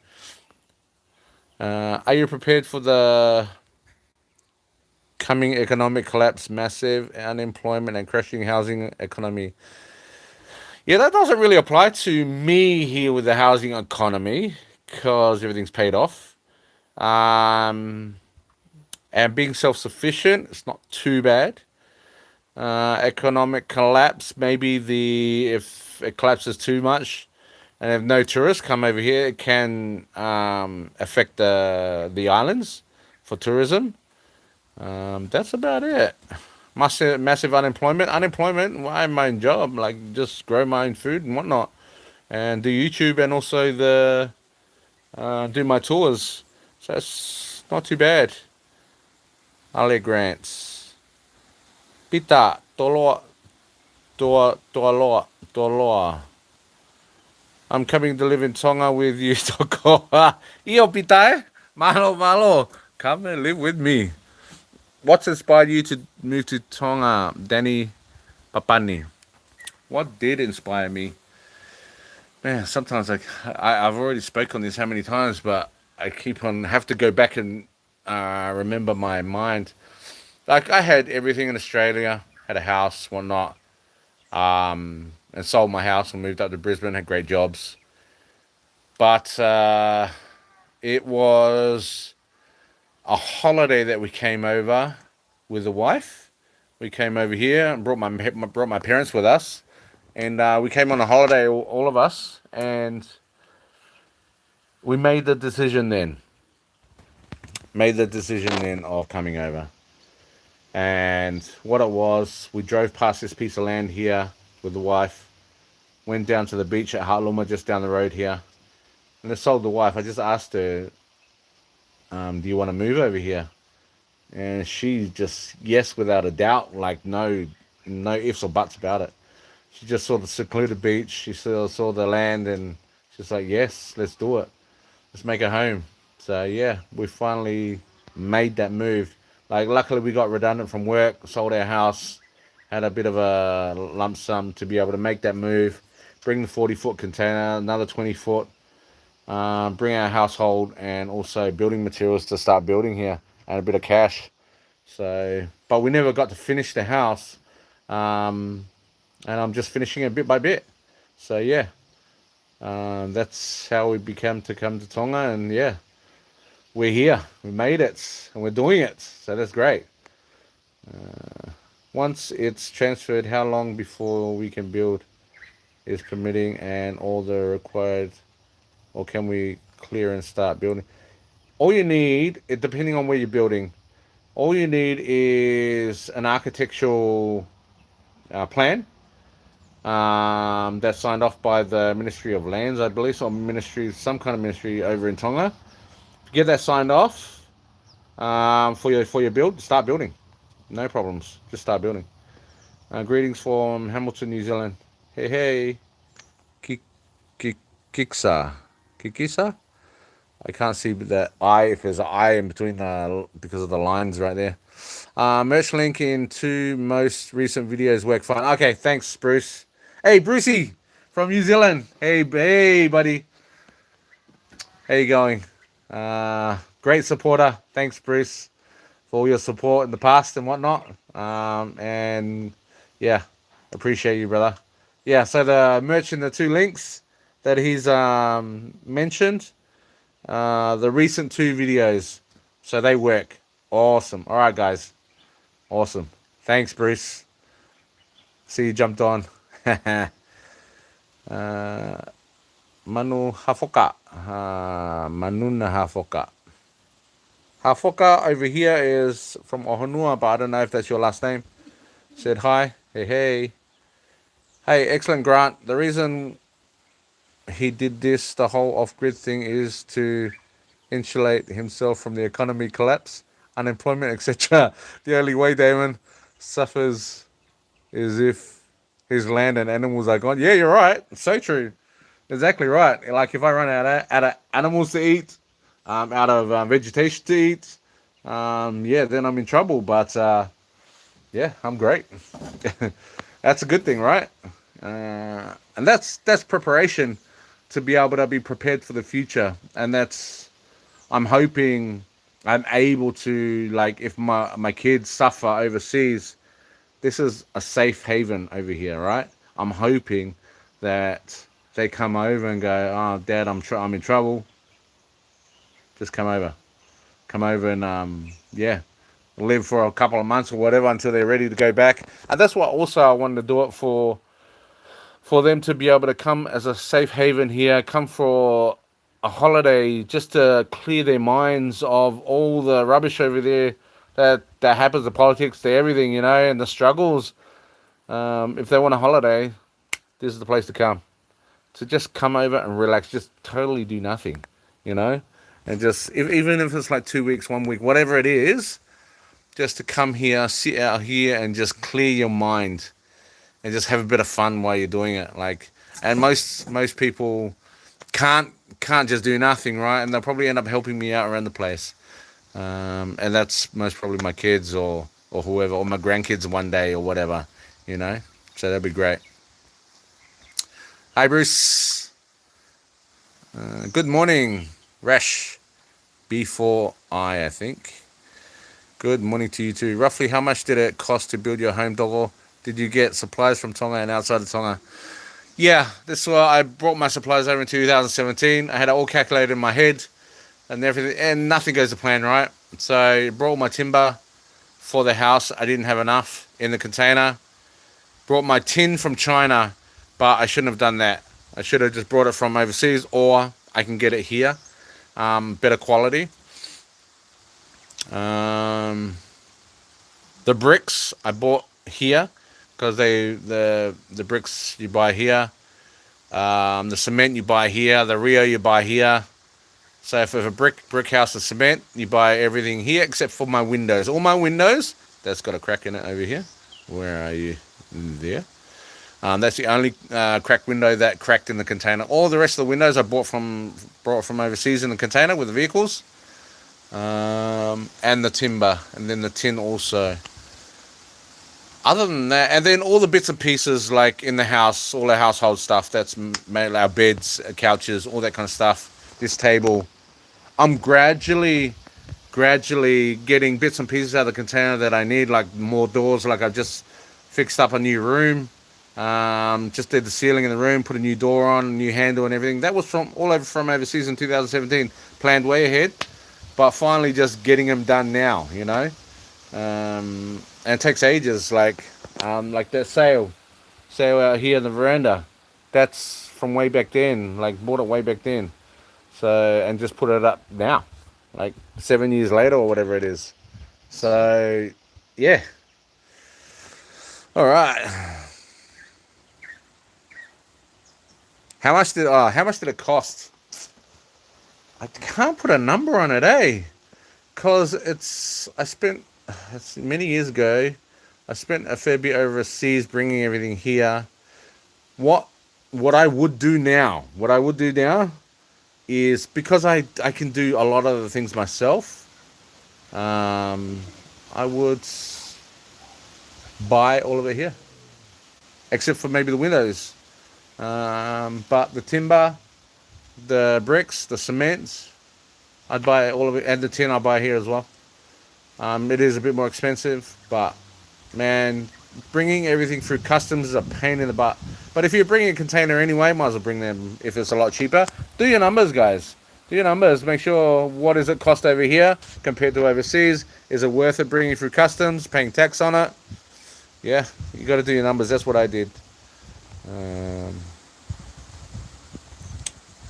Are you prepared for the coming economic collapse, massive unemployment, and crashing housing economy. Yeah, that doesn't really apply to me here with the housing economy because everything's paid off. Um, and being self-sufficient, it's not too bad. Economic collapse, maybe if it collapses too much and if no tourists come over here, it can affect the islands for tourism. That's about it. Massive unemployment. Unemployment. Why my own job? Like just grow my own food and whatnot, and do YouTube and also the do my tours. So it's not too bad. Ale grants. Pita toloa toloa. I'm coming to live in Tonga with you. Tokoa. Io pita. Malo malo. Come and live with me. What's inspired you to move to Tonga, Danny Papani? What did inspire me? Man, sometimes I've already spoken on this how many times, but I keep on have to go back and remember my mind. Like I had everything in Australia, had a house, whatnot, and sold my house and moved up to Brisbane. Had great jobs, but it was a holiday that we came over with the wife. We came over here and brought my parents with us, and we came on a holiday, all of us, and we made the decision then. Made the decision then of coming over, and what it was, we drove past this piece of land here with the wife, went down to the beach at Harluma, just down the road here, and I told the wife. I just asked her, "Do you want to move over here?" And she just yes, without a doubt, like no ifs or buts about it. She just saw the secluded beach. She saw the land, and she's like, "Yes, let's do it. Let's make a home." So yeah, we finally made that move. Like luckily, we got redundant from work, sold our house, had a bit of a lump sum to be able to make that move, bring the 40-foot container, another 20-foot, bring our household, and also building materials to start building here, and a bit of cash. So, but we never got to finish the house. And I'm just finishing it bit by bit. So yeah, that's how we became to come to Tonga, and yeah, we're here. We made it, and we're doing it. So that's great. Once it's transferred, how long before we can build is permitting and all the required, or can we clear and start building? All you need, it depending on where you're building, all you need is an architectural plan that's signed off by the Ministry of Lands, I believe, or ministry, some kind of ministry over in Tonga. Get that signed off for your build. Start building, no problems. Just start building. Greetings from Hamilton, New Zealand. Hey hey, Kiksa, Kikisa. I can't see that I if there's an I in between because of the lines right there. Merch link in two most recent videos work fine. Okay, thanks, Bruce. Hey, Brucey from New Zealand. Hey, buddy. How you going? Great supporter. Thanks, Bruce, for all your support in the past and whatnot. And yeah, appreciate you, brother. Yeah, so the merch in the two links that he's mentioned, the recent two videos, so they work. Awesome. All right, guys. Awesome. Thanks, Bruce. See you jumped on. Manu Hafoka. Manuna Hafoka. Hafoka over here is from Ohonua, but I don't know if that's your last name. Said hi. Hey, hey. Hey, excellent, Grant. The reason he did this, the whole off-grid thing, is to insulate himself from the economy collapse, unemployment, etc. The only way Damon suffers is if his land and animals are gone. Yeah, you're right. It's so true. Exactly right. Like if I run out of animals to eat, out of vegetation to eat, yeah, then I'm in trouble. But yeah, I'm great. That's a good thing, right? And that's preparation to be able to be prepared for the future. And that's I'm hoping I'm able to, like, if my kids suffer overseas, this is a safe haven over here, right? I'm hoping that they come over and go, oh, Dad, I'm in trouble. Just come over and yeah, live for a couple of months or whatever until they're ready to go back. And that's what also I wanted to do it for them to be able to come as a safe haven here, come for a holiday, just to clear their minds of all the rubbish over there that happens, the politics, the everything, and the struggles. If they want a holiday, this is the place to come. To just come over and relax, just totally do nothing, you know, and just even if it's like 2 weeks, 1 week, whatever it is, just to come here, sit out here, and just clear your mind and just have a bit of fun while you're doing it. Like, and most people can't just do nothing, right? And they'll probably end up helping me out around the place. And that's most probably my kids or whoever, or my grandkids one day or whatever, you know. So that'd be great. Hi, Bruce. Good morning, Rash. B4I think. Good morning to you too. Roughly, how much did it cost to build your home, Doggo? Did you get supplies from Tonga and outside of Tonga? Yeah, this was I brought my supplies over in 2017. I had it all calculated in my head and everything, and nothing goes to plan, right? So I brought my timber for the house. I didn't have enough in the container. Brought my tin from China, but I shouldn't have done that. I should have just brought it from overseas, or I can get it here, better quality. Um, the bricks I bought here because the bricks you buy here, the cement you buy here, the Rio you buy here. So if a brick house of cement, you buy everything here except for my windows. All my windows, that's got a crack in it over here. Where are you? There. That's the only cracked window that cracked in the container. All the rest of the windows I brought from overseas in the container with the vehicles, and the timber, and then the tin also. Other than that, and then all the bits and pieces like in the house, all our household stuff that's made, our beds, couches, all that kind of stuff. This table, I'm gradually getting bits and pieces out of the container that I need, like more doors. Like I've just fixed up a new room. Just did the ceiling in the room, put a new door on, a new handle and everything. That was from overseas in 2017. Planned way ahead, but finally just getting them done now. And it takes ages. Like that sail out here in the veranda. That's from way back then. Like bought it way back then. So and just put it up now, like 7 years later or whatever it is. So yeah. All right. How much did it cost? I can't put a number on it, Cause it's many years ago. I spent a fair bit overseas bringing everything here. What what I would do now is because I can do a lot of the things myself. I would buy all of it here, except for maybe the windows. But the timber, the bricks, the cement, I'd buy all of it, and the tin I buy here as well. It is a bit more expensive, but man, bringing everything through customs is a pain in the butt. But if you're bringing a container anyway, might as well bring them if it's a lot cheaper. Do your numbers, guys. Do your numbers. Make sure what does it cost over here compared to overseas. Is it worth it bringing through customs, paying tax on it? Yeah, you got to do your numbers. That's what I did. Um,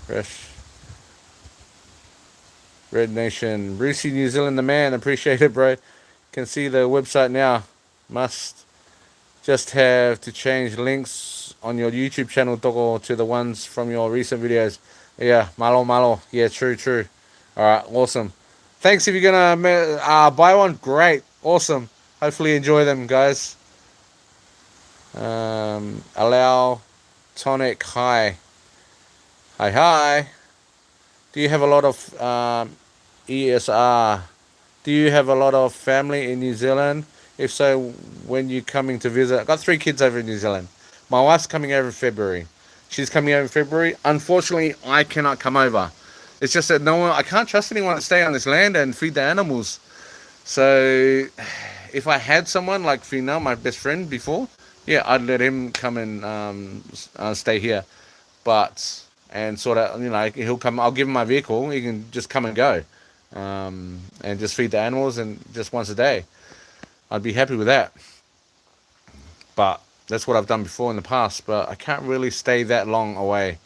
Fresh Red Nation, Brucey, New Zealand, the man. Appreciate it, bro. Can see the website now. Must just have to change links on your YouTube channel, Doggo, to the ones from your recent videos. Yeah, malo. Yeah, true. All right, awesome. Thanks. If you're gonna buy one, great, awesome. Hopefully, enjoy them, guys. Allow tonic. Hi. Do you have a lot of ESR? Do you have a lot of family in New Zealand? If so, when you coming to visit? I've got 3 kids over in New Zealand. My wife's coming over in February. She's coming over in February. Unfortunately, I cannot come over. It's just that I can't trust anyone to stay on this land and feed the animals. So if I had someone like Fina, my best friend before, yeah, I'd let him come and stay here. But and sort of, he'll come. I'll give him my vehicle. He can just come and go, and just feed the animals and just once a day. I'd be happy with that. But that's what I've done before in the past. But I can't really stay that long away.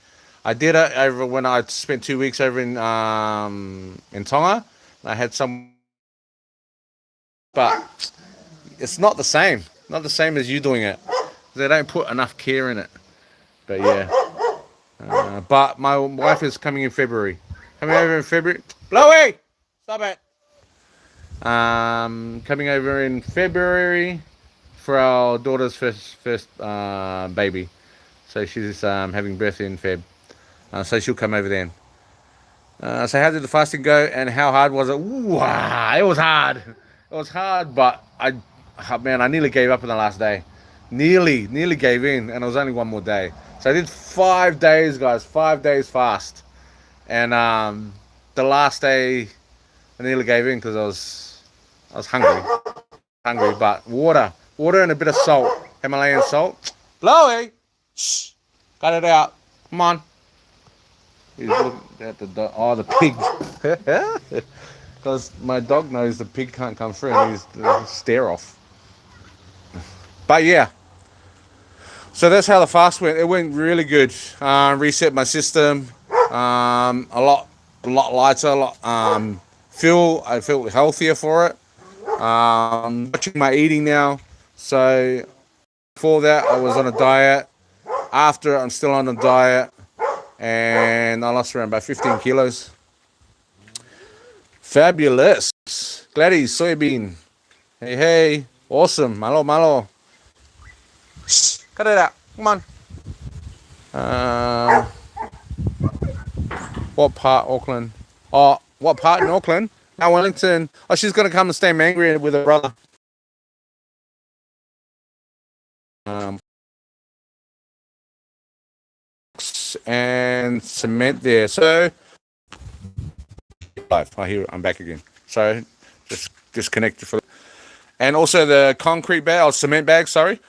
I did it over when I spent 2 weeks over in Tonga. I had some, but it's not the same. Not the same as you doing it. They don't put enough care in it. But yeah. But my wife is coming in February. Coming over in February. Chloe! Stop it! Coming over in February for our daughter's first baby. So she's having birth in Feb. So she'll come over then. So how did the fasting go and how hard was it? Ooh, it was hard. It was hard, but I nearly gave up on the last day. Nearly gave in, and it was only one more day. So I did 5 days, guys. 5 days fast, and the last day I nearly gave in because I was hungry. But water and a bit of salt, Himalayan salt. Chloe, shh, cut it out. Come on. He's looking at the pig. Because my dog knows the pig can't come through and he's stare off. But yeah. So that's how the fast went. It went really good. Reset my system. A lot lighter. I feel healthier for it. Watching my eating now. So before that, I was on a diet. After, I'm still on a diet. And I lost around about 15 kilos. Fabulous. Gladys, soybean. Hey. Awesome. Malo. Shh, cut it out. Come on. What part, Auckland? Oh, what part in Auckland? Now, Wellington. Oh, she's going to come and stay in Mangere with her brother. And cement there. So, I hear I'm back again. So, just disconnected for. And also the concrete bag, or cement bag, sorry.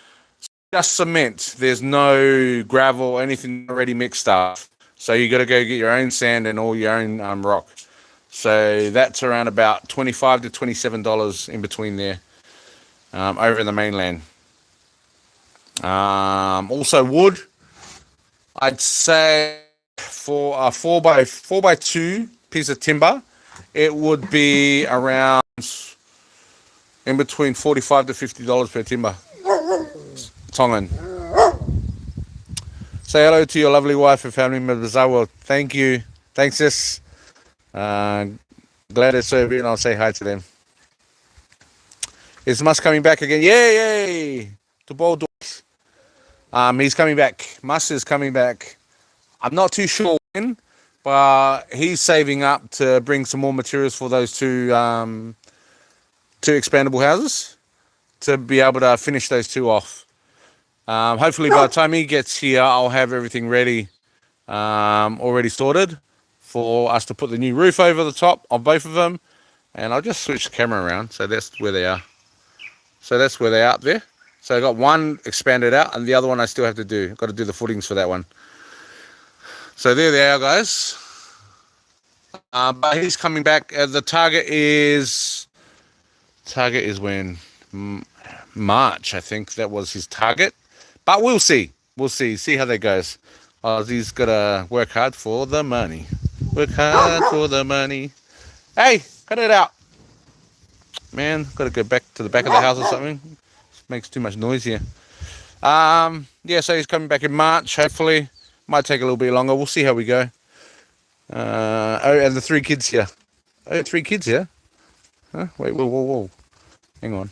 Just cement. There's no gravel or anything already mixed up. So you got to go get your own sand and all your own rock. So that's around about $25 to $27 in between there, over in the mainland. Also wood. I'd say for a 4x2 piece of timber, it would be around in between $45 to $50 per timber. Tongan. Say hello to your lovely wife and family members. I will. Thank you. Thanks, sis. Glad it's over and I'll say hi to them. Is Musk coming back again? Yay! To Bordeaux. He's coming back. Musk is coming back. I'm not too sure when, but he's saving up to bring some more materials for those two expandable houses to be able to finish those two off. Hopefully by the time he gets here, I'll have everything ready, already sorted for us to put the new roof over the top of both of them. And I'll just switch the camera around. So that's where they are. So that's where they are up there. So I got one expanded out and the other one I still have to do. Got to do the footings for that one. So there they are, guys. But he's coming back. The target is when? March, I think that was his target. But we'll see. See how that goes. He's got to work hard for the money. Work hard for the money. Hey, cut it out. Man, got to go back to the back of the house or something. Makes too much noise here. Yeah, so he's coming back in March, hopefully. Might take a little bit longer. We'll see how we go. And the 3 kids here. Oh, 3 kids here? Huh? Wait, whoa. Hang on.